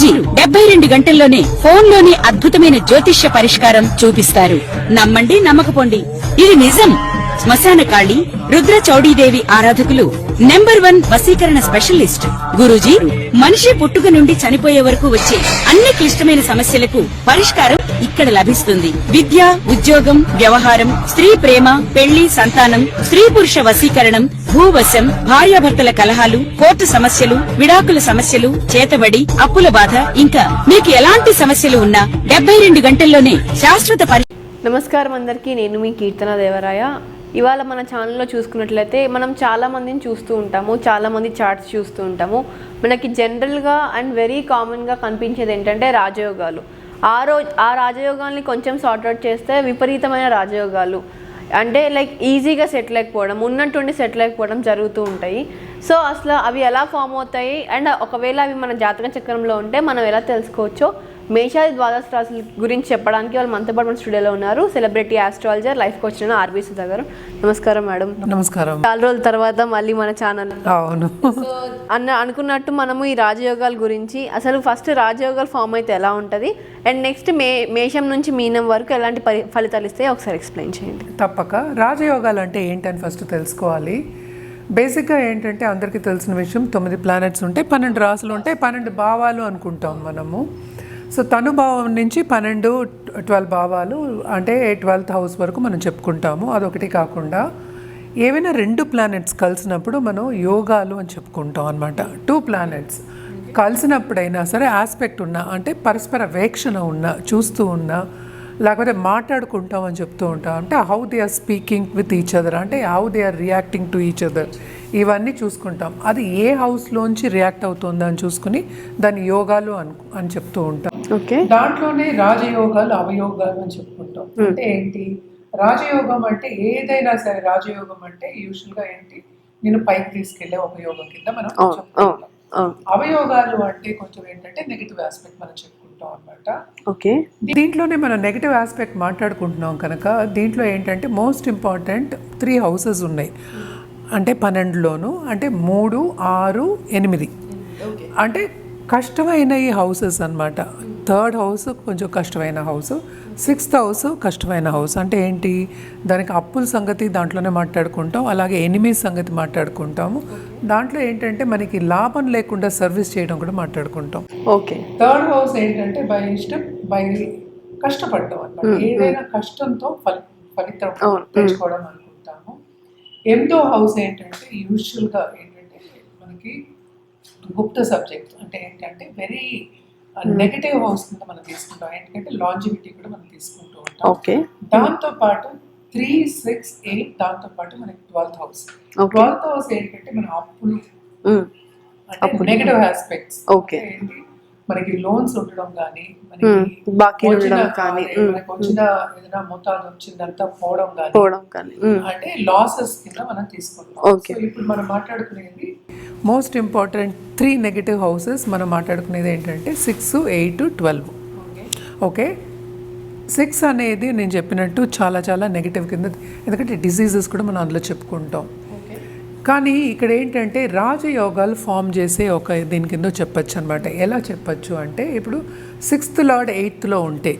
గురూజీ 72 గంటల్లోనే ఫోన్లోని అద్భుతమైన జ్యోతిష్య పరిష్కారం చూపిస్తారు. నమ్మండి నమ్మకపోండి, ఇది నిజం. శ్మశాన కాళి రుద్ర చౌడీదేవి ఆరాధకులు నంబర్ 1 వశీకరణ స్పెషలిస్ట్. గురూజీ మనిషి పుట్టుక నుండి చనిపోయే వరకు వచ్చే అన్ని క్లిష్టమైన సమస్యలకు పరిష్కారం ఇక్కడ లభిస్తుంది. విద్య, ఉద్యోగం, వ్యవహారం, స్త్రీ ప్రేమ, పెళ్లి, సంతానం, స్త్రీ పురుష వశీకరణం, భూవశం, భార్యాభర్తల కలహాలు, కోర్టు సమస్యలు, విడాకుల సమస్యలు, చేతబడి, అప్పుల బాధ, ఇంకా మీకు ఎలాంటి సమస్యలు ఉన్నా 72 గంటల్లోనే శాశ్వత నమస్కారం అందరికీ, నేను మీ కీర్తన దేవరాయ. ఇవాళ మన ఛానల్లో చూసుకున్నట్లయితే మనం చాలామందిని చూస్తూ ఉంటాము, చాలామంది చార్ట్స్ చూస్తూ ఉంటాము. మనకి జనరల్గా అండ్ వెరీ కామన్గా కనిపించేది ఏంటంటే రాజయోగాలు. ఆ రాజయోగాల్ని కొంచెం సార్ట్అవుట్ చేస్తే విపరీతమైన రాజయోగాలు, అంటే లైక్ ఈజీగా సెటిల్ అయిపోవడం, ఉన్నట్టుండి సెటిల్ అయిపోవడం జరుగుతూ ఉంటాయి. సో అసలు అవి ఎలా ఫామ్ అవుతాయి అండ్ ఒకవేళ అవి మన జాతక చక్రంలో ఉంటే మనం ఎలా తెలుసుకోవచ్చో మేషాది ద్వాదశ రాశుల గురించి చెప్పడానికి వాళ్ళు మనతో పాటు మన స్టూడియోలో ఉన్నారు celebrity astrologer, life coach RB Sudha గారు. నమస్కారం మేడం. నమస్కారం. చాలా రోజుల తర్వాత మళ్ళీ మన ఛానల్. అవును. సో అనుకున్నట్టు మనము ఈ రాజయోగాల గురించి, అసలు ఫస్ట్ రాజయోగాలు ఫామ్ అయితే ఎలా ఉంటుంది అండ్ నెక్స్ట్ మేషం నుంచి మీనం వరకు ఎలాంటి ఫలితాలు ఇస్తాయో ఒకసారి ఎక్స్ప్లెయిన్ చేయండి. తప్పక. రాజయోగాలు అంటే ఏంటని ఫస్ట్ తెలుసుకోవాలి. బేసిక్గా ఏంటంటే అందరికీ తెలిసిన విషయం, 9 ప్లానెట్స్ ఉంటాయి, 12 రాసులు ఉంటాయి, 12 భావాలు అనుకుంటాం మనము. సో తనుభావం నుంచి 12 భావాలు అంటే 12th హౌస్ వరకు మనం చెప్పుకుంటాము. అదొకటి కాకుండా ఏవైనా 2 ప్లానెట్స్ కలిసినప్పుడు మనం యోగాలు అని చెప్పుకుంటాం అనమాట. 2 ప్లానెట్స్ కలిసినప్పుడైనా సరే ఆస్పెక్ట్ ఉన్నా, అంటే పరస్పర వీక్షణ ఉన్నా, చూస్తూ ఉన్నా, లేకపోతే మాట్లాడుకుంటాం అని చెప్తూ ఉంటాం. అంటే how they are speaking with each other, అంటే how they are reacting to each other, ఇవన్నీ చూసుకుంటాం. అది ఏ హౌస్లోంచి రియాక్ట్ అవుతుందో అని చూసుకుని దాన్ని యోగాలు అని చెప్తూ ఉంటాం. దాంట్లోనే రాజయోగాలు, అవయోగాలు అని చెప్పుకుంటాం. అంటే ఏంటి రాజయోగం అంటే? ఏదైనా సరే రాజయోగం అంటే యూజువల్గా ఏంటి, నేను పైకి తీసుకెళ్లే ఒక యోగం కింద మనం చెప్పుకుంటాం. అవయోగాలు అంటే కొంచెం ఏంటంటే నెగిటివ్ ఆస్పెక్ట్ మనం చెప్పుకుంటాం అనమాట. దీంట్లోనే మనం నెగిటివ్ ఆస్పెక్ట్ మాట్లాడుకుంటున్నాం కనుక దీంట్లో ఏంటంటే మోస్ట్ ఇంపార్టెంట్ 3 హౌసెస్ ఉన్నాయి. అంటే 12లోను అంటే 3, 6, 8 అంటే కష్టమైన ఈ హౌసెస్ అనమాట. 3rd హౌస్ కొంచెం కష్టమైన హౌస్, 6th హౌస్ కష్టమైన హౌస్. అంటే ఏంటి, దానికి అప్పుల సంగతి దాంట్లోనే మాట్లాడుకుంటాం, అలాగే ఎనిమీస్ సంగతి మాట్లాడుకుంటాము. దాంట్లో ఏంటంటే మనకి లాభం లేకుండా సర్వీస్ చేయడం కూడా మాట్లాడుకుంటాం. ఓకే. 3rd హౌస్ ఏంటంటే బై ఇష్టం, బై కష్టపడటం అనమాట. ఏదైనా కష్టంతో ఫలితం తెచ్చుకోవడం అనుకుంటాము. 8వ హౌస్ ఏంటంటే యూజువల్గా ఏంటంటే మనకి గుప్త సబ్జెక్ట్, అంటే ఏంటంటే వెరీ నెగటివ్ హౌస్ కింద మనం తీసుకుంటాం. ఎందుకంటే లాంజివిటీ కూడా మనం తీసుకుంటూ ఉంటాం. దాంతో పాటు 3, 6, 8 దాంతో పాటు మనకి 12th హౌస్. 12th హౌస్ ఏంటంటే మన అప్పులు, అంటే నెగటివ్ ఆస్పెక్ట్స్. మనకి లోన్స్ ఉండడం కానీ, మనకి వచ్చిన ఏదైనా మోతాదు వచ్చిందంతా పోవడం కానీ, అంటే లాసెస్ కింద మనం తీసుకుంటాం. సో ఇప్పుడు మనం మాట్లాడుకునేది మోస్ట్ ఇంపార్టెంట్ 3 నెగటివ్ హౌసెస్. మనం మాట్లాడుకునేది ఏంటంటే 6, 8, 12. ఓకే. 6 అనేది నేను చెప్పినట్టు చాలా చాలా నెగిటివ్ కింద, ఎందుకంటే డిసీజెస్ కూడా మనం అందులో చెప్పుకుంటాం. కానీ ఇక్కడ ఏంటంటే రాజయోగాలు ఫామ్ చేసే ఒక దీని కింద చెప్పచ్చు అనమాట. ఎలా చెప్పచ్చు అంటే, ఇప్పుడు 6th లార్డ్ 8thలో ఉంటే,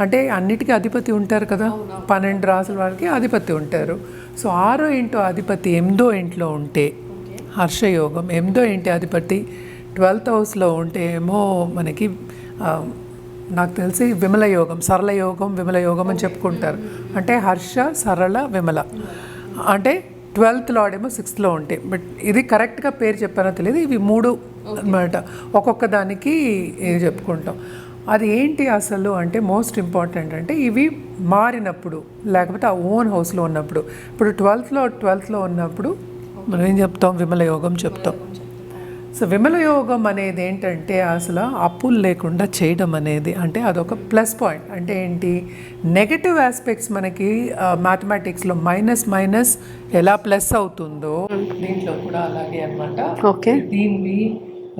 అంటే అన్నిటికీ అధిపతి ఉంటారు కదా, 12 రాసుల వారికి అధిపతి ఉంటారు. సో 6వ ఇంటి అధిపతి 8వ ఇంట్లో ఉంటే హర్షయోగం, 8వ ఇంటి అధిపతి 12th హౌస్లో ఉంటే ఏమో మనకి నాకు తెలిసి విమల యోగం, సరళ యోగం, విమల యోగం అని చెప్పుకుంటారు. అంటే హర్ష, సరళ, విమల. అంటే 12th లార్డ్ ఏమో 6thలో ఉంటాయి. బట్ ఇది కరెక్ట్గా పేరు చెప్పానో తెలియదు, ఇవి 3 అన్నమాట. ఒక్కొక్క దానికి చెప్పుకుంటాం. అది ఏంటి అసలు అంటే, మోస్ట్ ఇంపార్టెంట్ అంటే ఇవి మారినప్పుడు, లేకపోతే ఆ ఓన్ హౌస్లో ఉన్నప్పుడు. ఇప్పుడు 12thలో ఉన్నప్పుడు మనం ఏం చెప్తాం, విమల యోగం చెప్తాం. సో విమల యోగం అనేది ఏంటంటే అసలు అప్పులు లేకుండా చేయడం అనేది, అంటే అదొక ప్లస్ పాయింట్. అంటే ఏంటి, నెగటివ్ ఆస్పెక్ట్స్ మనకి మ్యాథమెటిక్స్లో మైనస్ ఎలా ప్లస్ అవుతుందో దీంట్లో కూడా అలాగే అనమాట. ఓకే. దీన్ని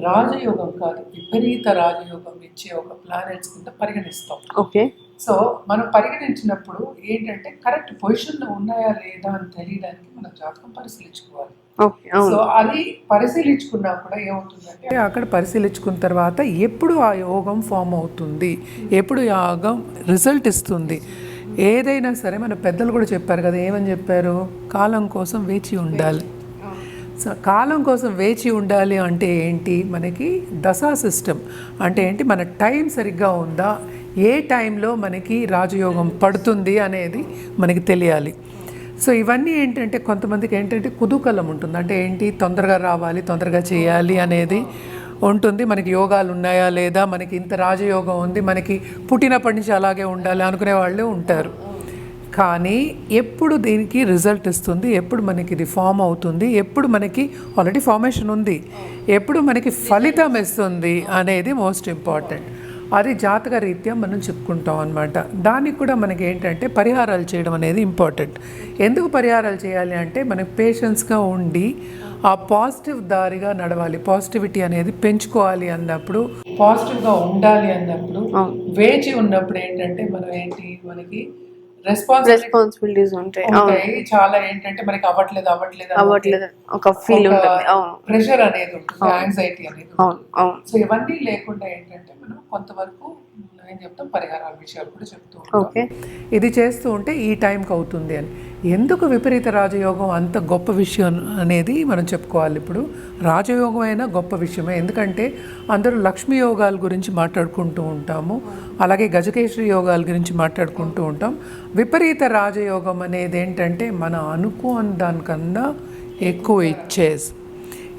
రాజయోగం కాదు, విపరీత రాజయోగం ఇచ్చే ఒక ప్లానెట్స్ కింద పరిగణిస్తాం. ఓకే. సో మనం పరిగణించినప్పుడు ఏంటంటే కరెక్ట్ పొజిషన్లో ఉన్నాయా లేదా అని తెలియడానికి మనం జాతకం పరిశీలించుకోవాలి. ఓకే అవును సో అది పరిశీలించుకున్నా కూడా ఏమవుతుందంటే అక్కడ పరిశీలించుకున్న తర్వాత ఎప్పుడు ఆ యోగం ఫామ్ అవుతుంది, ఎప్పుడు యోగం రిజల్ట్ ఇస్తుంది. ఏదైనా సరే మన పెద్దలు కూడా చెప్పారు కదా, ఏమని చెప్పారు, కాలం కోసం వేచి ఉండాలి. సో కాలం కోసం వేచి ఉండాలి అంటే ఏంటి, మనకి దశా సిస్టమ్ అంటే ఏంటి, మన టైం సరిగ్గా ఉందా, ఏ టైంలో మనకి రాజయోగం పడుతుంది అనేది మనకి తెలియాలి. సో ఇవన్నీ ఏంటంటే కొంతమందికి ఏంటంటే కుతూహలం ఉంటుంది, అంటే ఏంటి తొందరగా రావాలి, తొందరగా చేయాలి అనేది ఉంటుంది. మనకి యోగాలు ఉన్నాయా లేదా, మనకి ఇంత రాజయోగం ఉంది, మనకి పుట్టినప్పటి నుంచి అలాగే ఉండాలి అనుకునే వాళ్ళే ఉంటారు. కానీ ఎప్పుడు దీనికి రిజల్ట్ ఇస్తుంది, ఎప్పుడు మనకి ఇది ఫామ్ అవుతుంది, ఎప్పుడు మనకి ఆల్రెడీ ఫార్మేషన్ ఉంది, ఎప్పుడు మనకి ఫలితం ఇస్తుంది అనేది మోస్ట్ ఇంపార్టెంట్. అది జాతక రీత్యా మనం చెప్పుకుంటాం అన్నమాట. దానికి కూడా మనకి ఏంటంటే పరిహారాలు చేయడం అనేది ఇంపార్టెంట్. ఎందుకు పరిహారాలు చేయాలి అంటే మనకి పేషెన్స్గా ఉండి ఆ పాజిటివ్ దారిగా నడవాలి, పాజిటివిటీ అనేది పెంచుకోవాలి అన్నప్పుడు, పాజిటివ్గా ఉండాలి అన్నప్పుడు, వేచి ఉన్నప్పుడు ఏంటంటే మనం ఏంటి మనకి రెస్పాన్సిబిలిటీస్ ఉంటాయి. చాలా ఏంటంటే మనకి అవ్వట్లేదు ఒక ఫీల్ ఉంటుంది, ప్రెషర్ అనేది ఉంటుంది, యాంగ్జైటీ అనేది. సో ఇవన్నీ లేకుండా ఏంటంటే మనం కొంతవరకు ఏం చెప్తాం, పరిహారాల విషయాలు కూడా చెప్తూ ఉంటాం. ఇది చేస్తూ ఉంటే ఈ టైంకి అవుతుంది అని. ఎందుకు విపరీత రాజయోగం అంత గొప్ప విషయం అనేది మనం చెప్పుకోవాలి. ఇప్పుడు రాజయోగం అయినా గొప్ప విషయమే, ఎందుకంటే అందరూ లక్ష్మీ యోగాల గురించి మాట్లాడుకుంటూ ఉంటాము, అలాగే గజకేశ్వరి యోగాల గురించి మాట్లాడుకుంటూ ఉంటాం. విపరీత రాజయోగం అనేది ఏంటంటే మన అనుకోని దానికన్నా ఎక్కువ ఇచ్చేసి,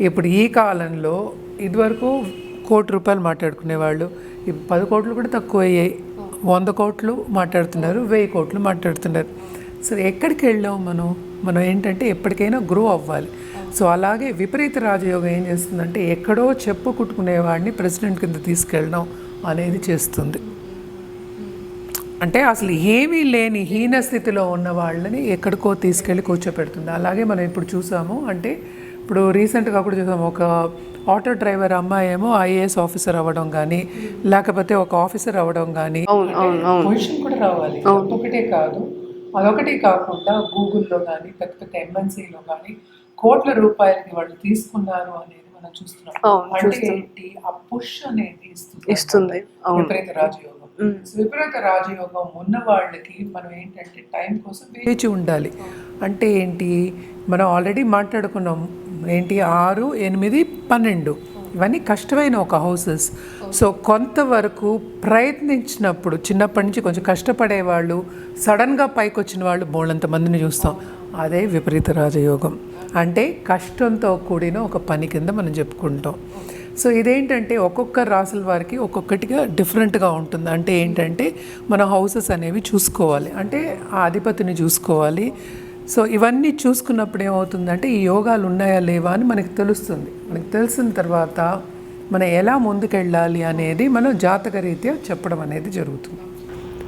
ఇప్పుడు ఈ కాలంలో ఇదివరకు ₹1,00,00,000 మాట్లాడుకునేవాళ్ళు, ఇప్పుడు 10 కోట్లు కూడా తక్కువ అయ్యాయి, 100 కోట్లు మాట్లాడుతున్నారు, 1000 కోట్లు మాట్లాడుతున్నారు. సరే ఎక్కడికి వెళ్ళాం మనం ఏంటంటే ఎప్పటికైనా గ్రో అవ్వాలి. సో అలాగే విపరీత రాజయోగం ఏం చేస్తుందంటే ఎక్కడో చెప్పు కుట్టుకునేవాడిని ప్రెసిడెంట్ కింద తీసుకెళ్ళడం అనేది చేస్తుంది. అంటే అసలు ఏమీ లేని హీన స్థితిలో ఉన్న వాళ్ళని ఎక్కడికో తీసుకెళ్ళి కూర్చోపెడుతుంది. అలాగే మనం ఇప్పుడు చూసాము, అంటే ఇప్పుడు రీసెంట్గా కూడా చూసాము, ఒక ఆటో డ్రైవర్ అమ్మాయి ఏమో IAS ఆఫీసర్ అవ్వడం కానీ, లేకపోతే ఒక ఆఫీసర్ అవ్వడం కానీ, పొజిషన్ కూడా రావాలి. ఒకటే కాదు, అదొకటి కాకుండా గూగుల్లో కానీ పెద్ద పెద్ద MNCలో కానీ కోట్ల రూపాయలకి వాళ్ళు తీసుకున్నారు అనేది మనం చూస్తున్నాం. అంటే ఏంటి, ఆ పుష్ అనేది ఇస్తుంది విపరీత రాజయోగం. విపరీత రాజయోగం ఉన్న వాళ్ళకి మనం ఏంటంటే టైం కోసం వేచి ఉండాలి. అంటే ఏంటి, మనం ఆల్రెడీ మాట్లాడుకున్నాం ఏంటి, 6, 8, 12 ఇవన్నీ కష్టమైన ఒక హౌసెస్. సో కొంతవరకు ప్రయత్నించినప్పుడు, చిన్నప్పటి నుంచి కొంచెం కష్టపడేవాళ్ళు సడన్గా పైకి వచ్చిన వాళ్ళు బోళ్ళంత మందిని చూస్తాం. అదే విపరీత రాజయోగం, అంటే కష్టంతో కూడిన ఒక పని కింద మనం చెప్పుకుంటాం. సో ఇదేంటంటే ఒక్కొక్క రాసుల వారికి ఒక్కొక్కటిగా డిఫరెంట్గా ఉంటుంది. అంటే ఏంటంటే మన హౌసెస్ అనేవి చూసుకోవాలి, అంటే ఆ అధిపతిని చూసుకోవాలి. సో ఇవన్నీ చూసుకున్నప్పుడు ఏమవుతుందంటే ఈ యోగాలు ఉన్నాయా లేవా అని మనకి తెలుస్తుంది. మనకి తెలిసిన తర్వాత మనం ఎలా ముందుకెళ్ళాలి అనేది మనం జాతక రీత్యా చెప్పడం అనేది జరుగుతుంది.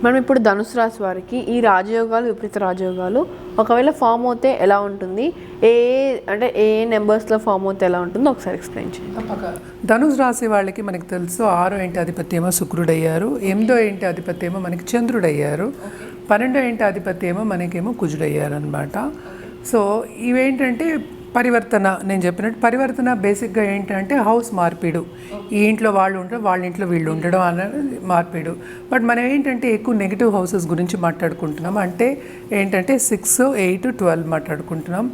మనం ఇప్పుడు ధనుసు రాశి వారికి ఈ రాజయోగాలు, విపరీత రాజయోగాలు ఒకవేళ ఫామ్ అవుతే ఎలా ఉంటుంది, ఏ నెంబర్స్లో ఫామ్ అవుతే ఎలా ఉంటుందో ఒకసారి ఎక్స్ప్లెయిన్ చేయండి. తప్పక. ధనుసు రాశి వాళ్ళకి మనకి తెలుసు 6వ ఇంటి అధిపతి ఏమో శుక్రుడయ్యారు, 8వ ఇంటి అధిపతి ఏమో మనకి చంద్రుడయ్యారు, 12వ ఇంటి అధిపతి ఏమో మనకేమో కుజుడయ్యారు అనమాట. సో ఇవేంటంటే పరివర్తన, నేను చెప్పినట్టు పరివర్తన బేసిక్గా ఏంటంటే హౌస్ మార్పిడు, ఈ ఇంట్లో వాళ్ళు ఉండడం, వాళ్ళ ఇంట్లో వీళ్ళు ఉండడం అనేది మార్పిడు. బట్ మనం ఏంటంటే ఎక్కువ నెగిటివ్ హౌసెస్ గురించి మాట్లాడుకుంటున్నాం. అంటే ఏంటంటే 6, 8, 12 మాట్లాడుకుంటున్నాం.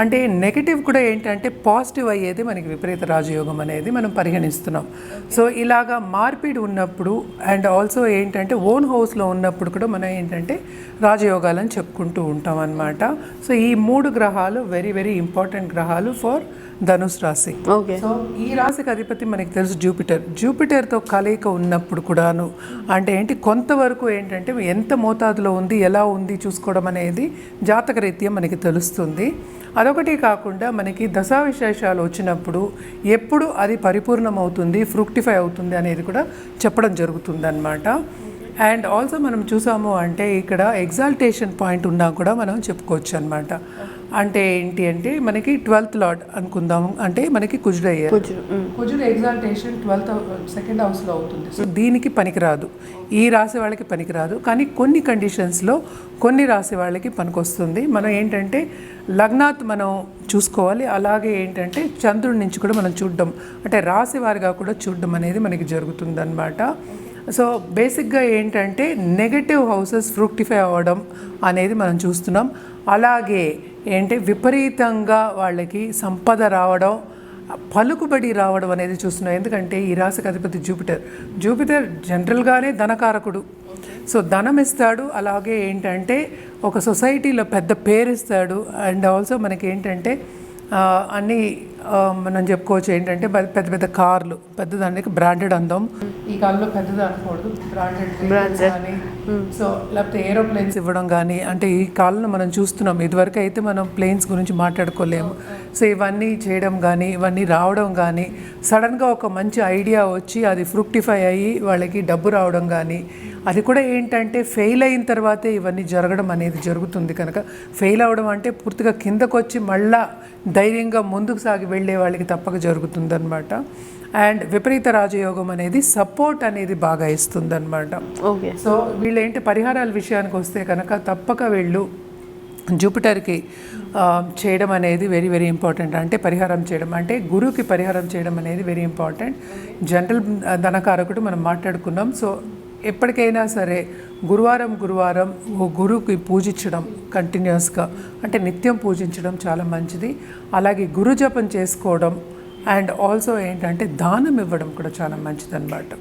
అంటే నెగిటివ్ కూడా ఏంటంటే పాజిటివ్ అయ్యేది మనకి విపరీత రాజయోగం అనేది మనం పరిగణిస్తున్నాం. సో ఇలాగా మార్పిడి ఉన్నప్పుడు అండ్ ఆల్సో ఏంటంటే ఓన్ హౌస్లో ఉన్నప్పుడు కూడా మనం ఏంటంటే రాజయోగాలని చెప్పుకుంటూ ఉంటాం అన్నమాట. సో ఈ 3 గ్రహాలు వెరీ వెరీ ఇంపార్టెంట్ గ్రహాలు ఫర్ ధనుసు రాశి. సో ఈ రాశికి అధిపతి మనకి తెలుసు జూపిటర్తో కలయిక ఉన్నప్పుడు కూడాను అంటే ఏంటి, కొంతవరకు ఏంటంటే ఎంత మోతాదులో ఉంది, ఎలా ఉంది చూసుకోవడం అనేది జాతక రీత్యా మనకి తెలుస్తుంది. అదొకటి కాకుండా మనకి దశా విశేషాలు వచ్చినప్పుడు ఎప్పుడు అది పరిపూర్ణం అవుతుంది, ఫ్రూక్టిఫై అవుతుంది అనేది కూడా చెప్పడం జరుగుతుంది అన్నమాట. అండ్ ఆల్సో మనం చూసాము అంటే ఇక్కడ ఎగ్జాల్టేషన్ పాయింట్ ఉన్నా కూడా మనం చెప్పుకోవచ్చు అనమాట. అంటే ఏంటి అంటే మనకి 12th లార్డ్ అనుకుందాం, అంటే మనకి కుజుడు అయ్యారు. కుజుడు ఎగ్జాల్టేషన్ 2nd హౌస్లో అవుతుంది. సో దీనికి పనికిరాదు, ఈ రాశి వాళ్ళకి పనికిరాదు. కానీ కొన్ని కండిషన్స్లో కొన్ని రాశి వాళ్ళకి పనికొస్తుంది. మనం ఏంటంటే లగ్నాత్ మనం చూసుకోవాలి. అలాగే ఏంటంటే చంద్రుడి నుంచి కూడా మనం చూడడం, అంటే రాశి వారిగా కూడా చూడడం అనేది మనకి జరుగుతుందన్నమాట. సో బేసిక్గా ఏంటంటే నెగటివ్ హౌసెస్ ఫ్రూక్టిఫై అవ్వడం అనేది మనం చూస్తున్నాం. అలాగే ఏంటి విపరీతంగా వాళ్ళకి సంపద రావడం, పలుకుబడి రావడం అనేది చూస్తున్నాం. ఎందుకంటే ఈ రాశికి అధిపతి జూపిటర్ జనరల్గానే ధనకారకుడు. సో ధనం ఇస్తాడు, అలాగే ఏంటంటే ఒక సొసైటీలో పెద్ద పేరు ఇస్తాడు. అండ్ ఆల్సో మనకి ఏంటంటే అన్నీ మనం చెప్పుకోవచ్చు ఏంటంటే పెద్ద పెద్ద కార్లు, పెద్దదానికి బ్రాండెడ్ అందం. ఈ కాలంలో పెద్దది అనకూడదు, బ్రాండెడ్ కానీ, సో లేకపోతే ఏరోప్లేన్స్ ఇవ్వడం కానీ, అంటే ఈ కాలంలో మనం చూస్తున్నాం. ఇదివరకు అయితే మనం ప్లేన్స్ గురించి మాట్లాడుకోలేము. సో ఇవన్నీ చేయడం కానీ, ఇవన్నీ రావడం కానీ, సడన్గా ఒక మంచి ఐడియా వచ్చి అది ఫ్రూక్టిఫై అయ్యి వాళ్ళకి డబ్బు రావడం కానీ, అది కూడా ఏంటంటే ఫెయిల్ అయిన తర్వాతే ఇవన్నీ జరగడం అనేది జరుగుతుంది. కనుక ఫెయిల్ అవ్వడం అంటే పూర్తిగా కిందకు వచ్చి మళ్ళా ధైర్యంగా ముందుకు సాగి వెళ్ళే వాళ్ళకి తప్పక జరుగుతుందన్నమాట. అండ్ విపరీత రాజయోగం అనేది సపోర్ట్ అనేది బాగా ఇస్తుందన్నమాట. ఓకే. సో వీళ్ళు ఏంటి పరిహారాల విషయానికి వస్తే కనుక తప్పక వీళ్ళు జూపిటర్కి చేయడం అనేది వెరీ వెరీ ఇంపార్టెంట్. అంటే పరిహారం చేయడం అంటే గురువుకి పరిహారం చేయడం అనేది వెరీ ఇంపార్టెంట్. జనరల్ ధనకారకుడు మనం మాట్లాడుకున్నాం. సో ఎప్పటికైనా సరే గురువారం గురువుకి పూజించడం కంటిన్యూస్గా, అంటే నిత్యం పూజించడం చాలా మంచిది. అలాగే గురు జపం చేసుకోవడం అండ్ ఆల్సో ఏంటంటే దానం ఇవ్వడం కూడా చాలా మంచిది అన్నమాట.